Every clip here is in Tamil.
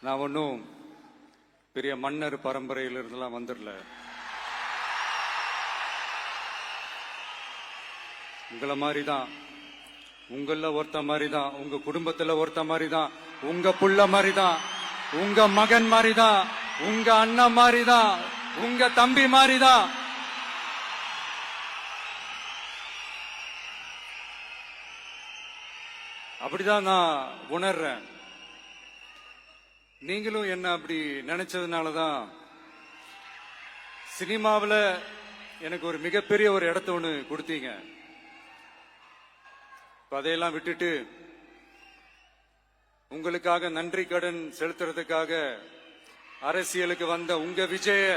நான் ஒன்றும் பெரிய மன்னர் பரம்பரையில இருந்தெல்லாம் வந்துடல. உங்களை மாதிரி தான், உங்கள ஒருத்த மாதிரி தான், உங்க குடும்பத்துல ஒருத்த மாதிரி தான், உங்க புள்ள மாதிரி தான், உங்க மகன் மாதிரி தான், உங்க அண்ணன் மாதிரி தான், உங்க தம்பி மாதிரி தான். அப்படிதான் நான் உணர்றேன். நீங்களும் என்ன அப்படி நினைச்சதுனாலதான் சினிமாவில் எனக்கு ஒரு மிகப்பெரிய ஒரு இடத்த ஒண்ணு கொடுத்தீங்க. அதையெல்லாம் விட்டுட்டு உங்களுக்காக நன்றி கடன் செலுத்துறதுக்காக அரசியலுக்கு வந்த உங்க விஜய,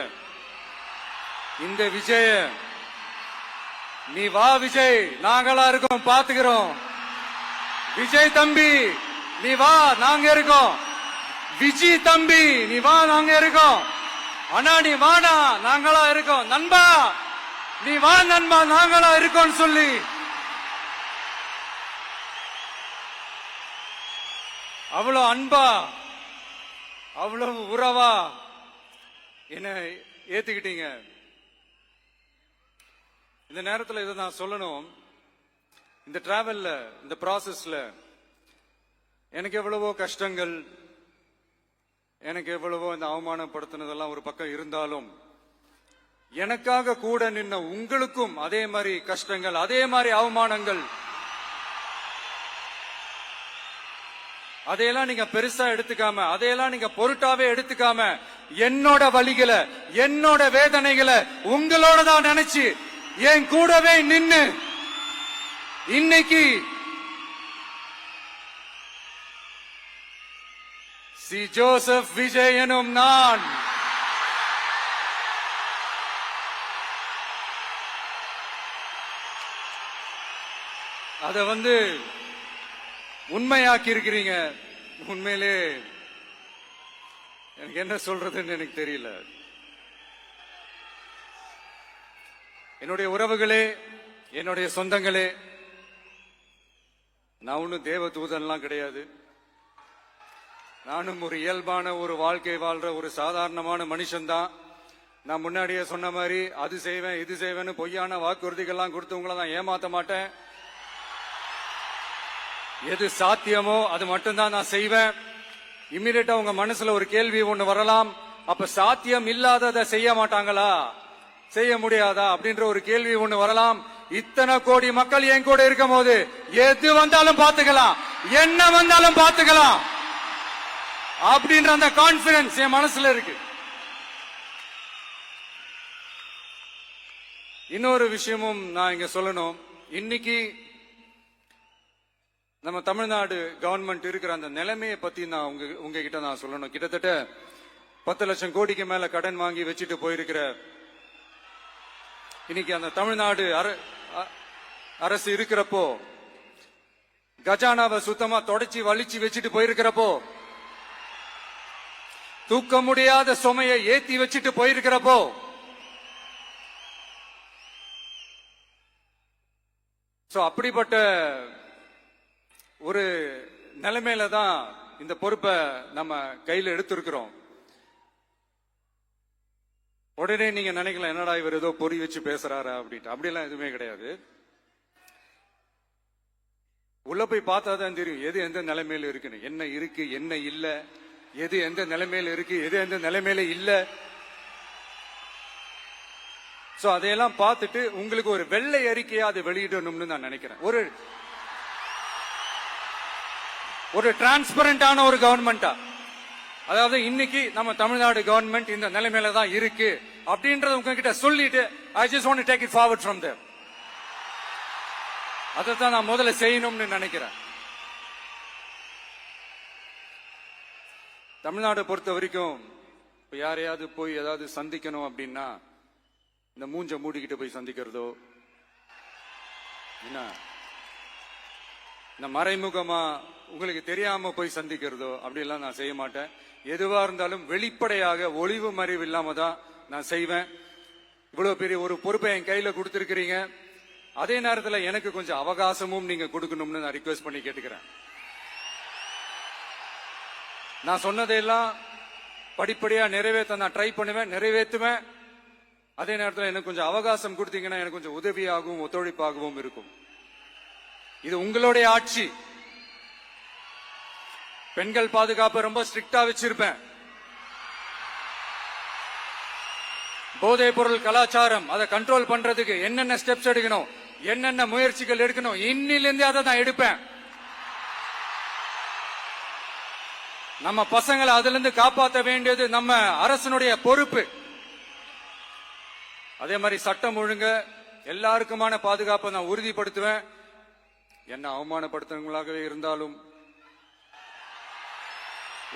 இந்த விஜய, நீ வா விஜய், நாங்களா இருக்கோம், பாத்துக்கிறோம். விஜய் தம்பி நீ வா, நாங்க இருக்கோம். விஜய் தம்பி நீ வா, நாங்க இருக்கோம். அண்ணா நீ வாடா, நாங்களா இருக்கோம். நண்பா நீ வா நண்பா, நாங்களா இருக்கோம் சொல்லி அவ்வளவு அன்பா, அவ்வளவு உறவா என்ன ஏத்துக்கிட்டீங்க. இந்த நேரத்தில் இதை நான் சொல்லணும். இந்த டிராவல்ல, இந்த ப்ராசஸ்ல எனக்கு எவ்வளவோ கஷ்டங்கள், எனக்கு எவ்வளவோ இந்த அவமானப்படுத்தினதெல்லாம் ஒரு பக்கம் இருந்தாலும், எனக்காக கூட நின்ன உங்களுக்கும் அதே மாதிரி கஷ்டங்கள், அதே மாதிரி அவமானங்கள், அதையெல்லாம் நீங்க பெருசா எடுத்துக்காம, அதையெல்லாம் நீங்க பொருட்டாவே எடுத்துக்காம, என்னோட வலிகளை, என்னோட வேதனைகளை உங்களோட தான் நினைச்சு என் கூடவே நின்னு இன்னைக்கு சி ஜோசப் விஜய் எனும் நான் அத உண்மையாக்கி இருக்கிறீங்க. உண்மையிலே எனக்கு என்ன சொல்றதுன்னு எனக்கு தெரியல. என்னுடைய உறவுகளே, என்னுடைய சொந்தங்களே, நான் ஒன்னும் தேவ தூதன்லாம் கிடையாது. நானும் ஒரு இயல்பான ஒரு வாழ்க்கை வாழ்ற ஒரு சாதாரணமான மனுஷன்தான். நான் முன்னாடியே சொன்ன மாதிரி அது செய்வேன் இது செய்வேன்னு பொய்யான வாக்குறுதிகள்லாம் கொடுத்து உங்களை நான் ஏமாத்த மாட்டேன். எது சாத்தியமோ அது மட்டும்தான் நான் செய்வேன். இம்மிடியட்டா உங்க மனசுல ஒரு கேள்வி ஒண்ணு வரலாம், அப்ப சாத்தியம் இல்லாததை செய்ய மாட்டாங்களா, செய்ய முடியாதா அப்படின்ற ஒரு கேள்வி ஒண்ணு வரலாம். இத்தனை கோடி மக்கள் என் கூட இருக்கும் போது எது வந்தாலும் பாத்துக்கலாம், என்ன வந்தாலும் பாத்துக்கலாம் அப்படின்ற அந்த கான்பிடன்ஸ் என் மனசுல இருக்கு. இன்னொரு விஷயமும் நான் இங்க சொல்லணும். இன்னைக்கு நம்ம தமிழ்நாடு கவர்மெண்ட் இருக்கிற அந்த நிலைமையை பத்தி நான் உங்ககிட்ட நான் சொல்லணும். கிட்டத்தட்ட 10 லட்சம் கோடிக்கு மேல கடன் வாங்கி வச்சுட்டு போயிருக்கிற இன்னைக்கு அந்த தமிழ்நாடு அரசு இருக்கிறப்போ, கஜானாவை சுத்தமா தொடச்சி வலிச்சு வச்சுட்டு போயிருக்கிறப்போ, தூக்க முடியாத சுமையை ஏத்தி வச்சுட்டு போயிருக்கிறப்போ, அப்படிப்பட்ட ஒரு நிலைமையில தான் இந்த பொறுப்பை நம்ம கையில் எடுத்திருக்கிறோம். உடனே நீங்க நினைக்கலாம், என்னடா இவர் ஏதோ பொறி வச்சு பேசுறாரா அப்படின்ட்டு. அப்படியெல்லாம் எதுவுமே கிடையாது. உள்ள போய் பார்த்தா தான் தெரியும் எது எந்த நிலைமையில இருக்குன்னு, என்ன இருக்கு என்ன இல்ல, எது எந்த நிலைமையில இருக்கு எது எந்த நிலைமையில இல்ல. சோ அதையெல்லாம் பார்த்துட்டு உங்களுக்கு ஒரு வெள்ளை அறிக்கையா அதை வெளியிடணும்னு நான் நினைக்கிறேன். ஒரு டிரான்ஸ்பரண்டான ஒரு கவர்மெண்டா, அதாவது இன்னைக்கு நம்ம தமிழ்நாடு கவர்மெண்ட் இந்த நிலைமையில தான் இருக்கு அப்படின்றத உங்ககிட்ட சொல்லிட்டு I just want to take it forward from there. அதைத்தான் நான் முதல்ல செய்யணும்னு நினைக்கிறேன். தமிழ்நாடு பொறுத்த வரைக்கும் இப்ப யாரையாவது போய் ஏதாவது சந்திக்கணும் அப்படின்னா இந்த மூஞ்ச மூடிக்கிட்டு போய் சந்திக்கிறதோ, என்ன இந்த மறைமுகமா உங்களுக்கு தெரியாம போய் சந்திக்கிறதோ அப்படியெல்லாம் நான் செய்ய மாட்டேன். எதுவா இருந்தாலும் வெளிப்படையாக ஒளிவு மறைவு இல்லாம தான் நான் செய்வேன். இவ்வளவு பெரிய ஒரு பொறுப்பை என் கையில கொடுத்திருக்கிறீங்க. அதே நேரத்தில் எனக்கு கொஞ்சம் அவகாசமும் நீங்க கொடுக்கணும்னு நான் ரிக்வெஸ்ட் பண்ணி கேட்டுக்கிறேன். நான் சொன்னதையெல்லாம் படிப்படியா நிறைவேற்ற நான் ட்ரை பண்ணுவேன், நிறைவேற்றுவேன். அதே நேரத்தில் எனக்கு கொஞ்சம் அவகாசம் கொடுத்தீங்கன்னா எனக்கு கொஞ்சம் உதவியாகவும் ஒத்துழைப்பாகவும் இருக்கும். இது உங்களுடைய ஆட்சி. பெண்கள் பாதுகாப்பை ரொம்ப ஸ்ட்ரிக்டா வச்சிருப்பேன். போதைப் பொருள் கலாச்சாரம் அதை கண்ட்ரோல் பண்றதுக்கு என்னென்ன ஸ்டெப்ஸ் எடுக்கணும், என்னென்ன முயற்சிகள் எடுக்கணும், இன்னிலிருந்தே அதை நான் எடுப்பேன். நம்ம பசங்களை அதுல இருந்து காப்பாற்ற வேண்டியது நம்ம அரசனுடைய பொறுப்பு. அதே மாதிரி சட்டம் ஒழுங்கு எல்லாருக்குமான பாதுகாப்பை நான் உறுதிப்படுத்துவேன். என்ன அவமானப்படுத்தினவங்களாகவே இருந்தாலும்,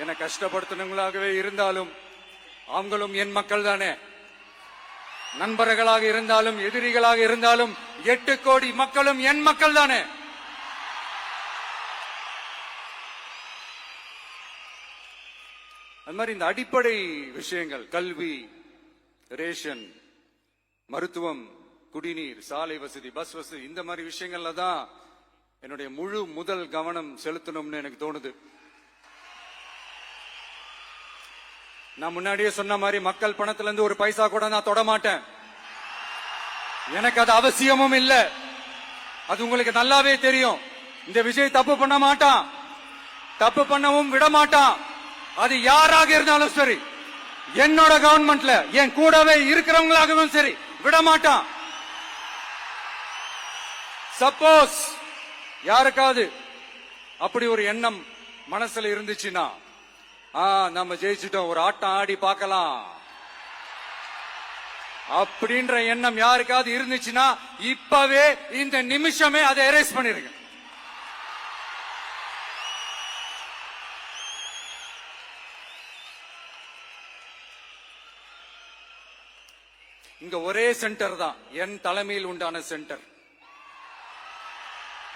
என்ன கஷ்டப்படுத்தினவங்களாகவே இருந்தாலும், அவங்களும் என் மக்கள் தானே. நண்பர்களாக இருந்தாலும் எதிரிகளாக இருந்தாலும் 8 கோடி மக்களும் என் மக்கள் தானே. அது மாதிரி இந்த அடிப்படை விஷயங்கள், கல்வி, ரேஷன், மருத்துவம், குடிநீர், சாலை வசதி, பஸ் வசதி, இந்த மாதிரி விஷயங்கள்ல தான் என்னுடைய முதல் கவனம் செலுத்தணும்னு எனக்கு தோணுது. நான் முன்னாடியே சொன்ன மாதிரி மக்கள் பணத்துல இருந்து ஒரு பைசா கூட நான் தொட மாட்டேன். எனக்கு அது அவசியமும் இல்ல. அது உங்களுக்கு நல்லாவே தெரியும். இந்த விஜய் தப்பு பண்ண மாட்டான், தப்பு பண்ணவும் விட மாட்டான். அது யாராக இருந்தாலும் சரி, என்னோட கவர்மெண்ட்ல என் கூடவே இருக்கிறவங்களாகவும் சரி, விட மாட்டான். சப்போஸ் யாருக்காவது அப்படி ஒரு எண்ணம் மனசுல இருந்துச்சுன்னா, நம்ம ஜெயிச்சிட்டோம், ஒரு ஆட்டம் ஆடி பார்க்கலாம் அப்படின்ற எண்ணம் யாருக்காவது இருந்துச்சுன்னா இப்பவே இந்த நிமிஷமே அதை எரேஸ் பண்ணிருங்க. இங்க ஒரே சென்டர் தான், என் தலைமையில் உண்டான சென்டர்.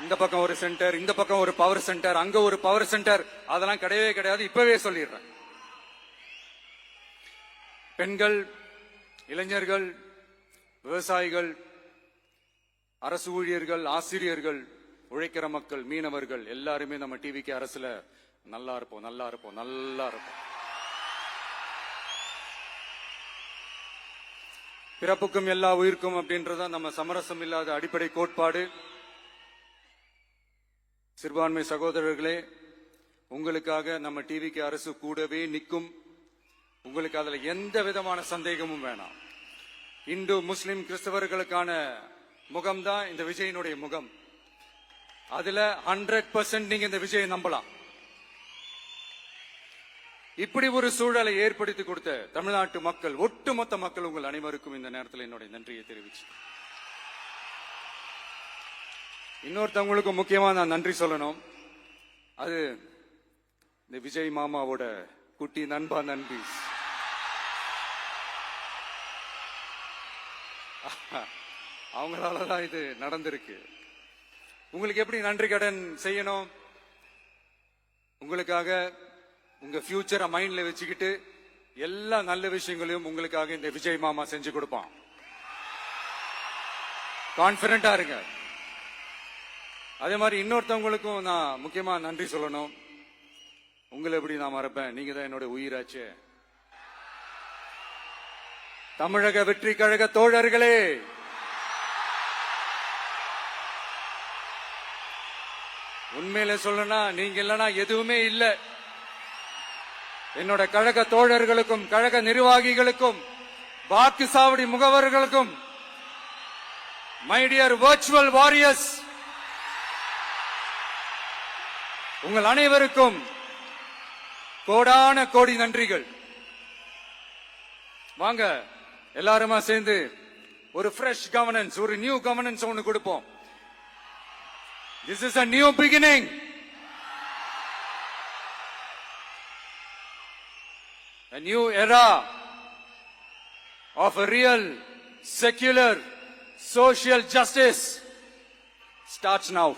இந்த பக்கம் ஒரு சென்டர், இந்த பக்கம் ஒரு பவர் சென்டர், அங்க ஒரு பவர் சென்டர், அதெல்லாம் கிடையவே கிடையாது. இப்பவே சொல்லிடுறேன். பெண்கள், இளைஞர்கள், விவசாயிகள், அரசு ஊழியர்கள், ஆசிரியர்கள், உழைக்கிற மக்கள், மீனவர்கள் எல்லாருமே நம்ம டிவிக்கு அரசுல நல்லா இருப்போம், நல்லா இருப்போம், நல்லா இருப்போம். பிறப்புக்கும் எல்லா உயிர்க்கும் அப்படின்றத நம்ம சமரசம் இல்லாத அடிப்படை கோட்பாடு. சிறுபான்மை சகோதரர்களே, உங்களுக்காக நம்ம டிவிக்கு அரசு கூடவே நிற்கும். உங்களுக்கு அதுல எந்த விதமான சந்தேகமும் வேணாம். இந்து, முஸ்லிம், கிறிஸ்தவர்களுக்கான முகம்தான் இந்த விஜயனுடைய முகம். அதுல 100% நீங்க இந்த விஜயை நம்பலாம். இப்படி ஒரு சூழலை ஏற்படுத்தி கொடுத்த தமிழ்நாட்டு மக்கள், ஒட்டுமொத்த மக்கள், உங்கள் அனைவருக்கும் இந்த நேரத்தில் என்னுடைய நன்றியை தெரிவிச்சு, இன்னொருத்தவங்களுக்கு முக்கியமா நான் நன்றி சொல்லணும். அது இந்த விஜய் மாமாவோட குட்டி நண்பா நன்றி. அவங்களாலதான் இது நடந்திருக்கு. உங்களுக்கு எப்படி நன்றி கடன் செய்யணும்? உங்களுக்காக உங்க ஃபியூச்சரை மைண்ட்ல வச்சுக்கிட்டு எல்லா நல்ல விஷயங்களையும் உங்களுக்காக இந்த விஜய் மாமா செஞ்சு கொடுப்பான். கான்பிடண்டா இருங்க. அதே மாதிரி இன்னொருத்தவங்களுக்கும் நான் முக்கியமா நன்றி சொல்லணும். உங்களை எப்படி நான் மறப்பேன்? நீங்க தான் என்னோட உயிராச்சு. தமிழக வெற்றி கழக தோழர்களே, உண்மையில சொல்லனா நீங்க இல்லனா எதுவுமே இல்ல. என்னோட கழக தோழர்களுக்கும், கழக நிர்வாகிகளுக்கும், வாக்கு சாவடி முகவர்களுக்கும், மை டியர் வர்ச்சுவல் வாரியர்ஸ், உங்கள் அனைவருக்கும் கோடான கோடி நன்றிகள். வாங்க எல்லாருமா சேர்ந்து ஒரு ஃப்ரெஷ் கவர்னன்ஸ், ஒரு நியூ கவர்னன்ஸ் ஒன்னு கொடுப்போம். This is a new beginning. A new era of a real, secular, social justice starts now.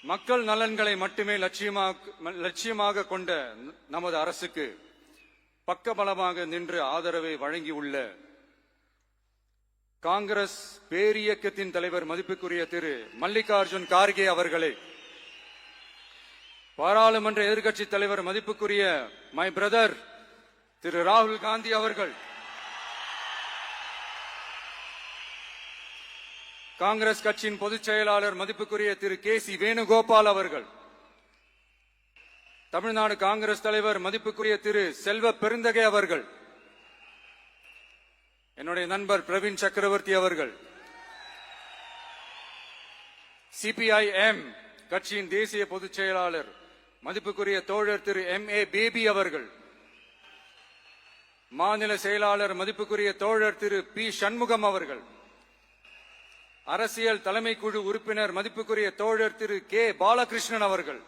மக்கள் நலன்களை மட்டுமே லட்சியமாக கொண்ட நமது அரசுக்கு பக்கபலமாக நின்று ஆதரவை வழங்கியுள்ள காங்கிரஸ் பேரியக்கத்தின் தலைவர் மதிப்புக்குரிய திரு மல்லிகார்ஜுன் கார்கே அவர்களே, பாராளுமன்ற எதிர்க்கட்சி தலைவர் மதிப்புக்குரிய மை பிரதர் திரு ராகுல் காந்தி அவர்கள், காங்கிரஸ் கட்சியின் பொதுச் செயலாளர் மதிப்புக்குரிய திரு கே சி வேணுகோபால் அவர்கள், தமிழ்நாடு காங்கிரஸ் தலைவர் மதிப்புக்குரிய திரு செல்வ பெருந்தகை அவர்கள், என்னுடைய நண்பர் பிரவீன் சக்கரவர்த்தி அவர்கள், சிபிஐஎம் கட்சியின் தேசிய பொதுச் செயலாளர் மதிப்புக்குரிய தோழர் திரு MA பேபி அவர்கள், மாநில செயலாளர் மதிப்புக்குரிய தோழர் திரு P சண்முகம் அவர்கள், அரசியல் தலைமை குழு உறுப்பினர் மதிப்புக்குரிய தோழர் திரு K பாலகிருஷ்ணன் அவர்கள்,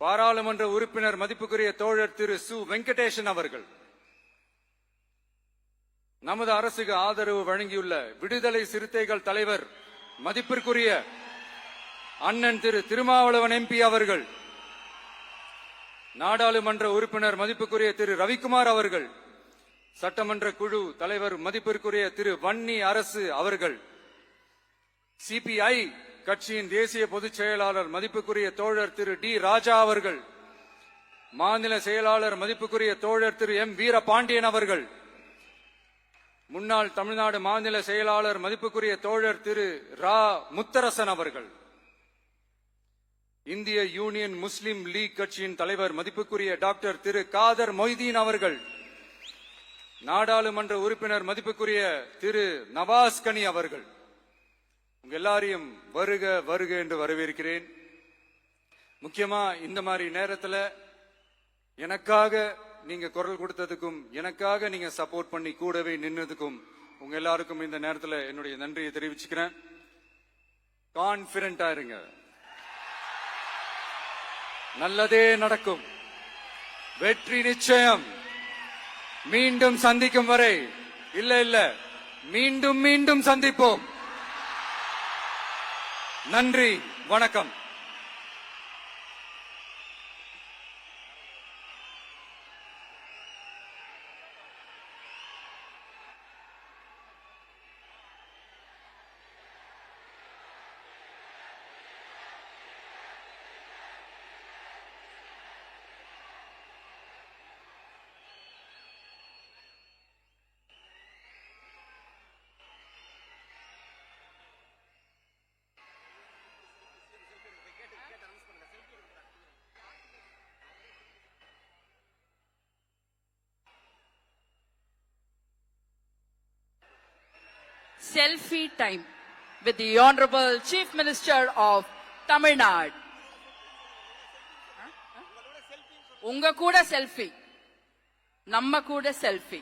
பாராளுமன்ற உறுப்பினர் மதிப்புக்குரிய தோழர் திரு சு வெங்கடேசன் அவர்கள், நமது அரசுக்கு ஆதரவு வழங்கியுள்ள விடுதலை சிறுத்தைகள் தலைவர் மதிப்பிற்குரிய அண்ணன் திரு திருமாவளவன் MP அவர்கள், நாடாளுமன்ற உறுப்பினர் மதிப்புக்குரிய திரு ரவிக்குமார் அவர்கள், சட்டமன்ற குழு தலைவர் மதிப்பிற்குரிய திரு வன்னி அரசு அவர்கள், சிபிஐ கட்சியின் தேசிய பொதுச் செயலாளர் மதிப்புக்குரிய தோழர் திரு டி ராஜா அவர்கள், மாநில செயலாளர் மதிப்புக்குரிய தோழர் திரு M வீரபாண்டியன் அவர்கள், முன்னாள் தமிழ்நாடு மாநில செயலாளர் மதிப்புக்குரிய தோழர் திரு ரா முத்தரசன் அவர்கள், இந்திய யூனியன் முஸ்லிம் லீக் கட்சியின் தலைவர் மதிப்புக்குரிய டாக்டர் திரு காதர் மொய்தீன் அவர்கள், நாடாளுமன்ற உறுப்பினர் மதிப்புக்குரிய திரு நவாஸ் கனி அவர்கள், உங்க எல்லாரையும் வருக வருக என்று வரவேற்கிறேன். முக்கியமா இந்த மாதிரி நேரத்துல எனக்காக நீங்க குரல் கொடுத்ததுக்கும் எனக்காக நீங்க சப்போர்ட் பண்ணி கூடவே நின்னதுக்கும் உங்க எல்லாருக்கும் இந்த நேரத்துல என்னுடைய நன்றியை தெரிவிச்சுக்கிறேன். கான்பிடண்டா இருங்க, நல்லதே நடக்கும், வெற்றி நிச்சயம். மீண்டும் சந்திக்கும் வரை இல்ல மீண்டும் மீண்டும் சந்திப்போம். நன்றி, வணக்கம். Selfie time with the Honorable Chief Minister of Tamil Nadu. உங்க கூட செல்ஃபி, நம்ம கூட செல்ஃபி.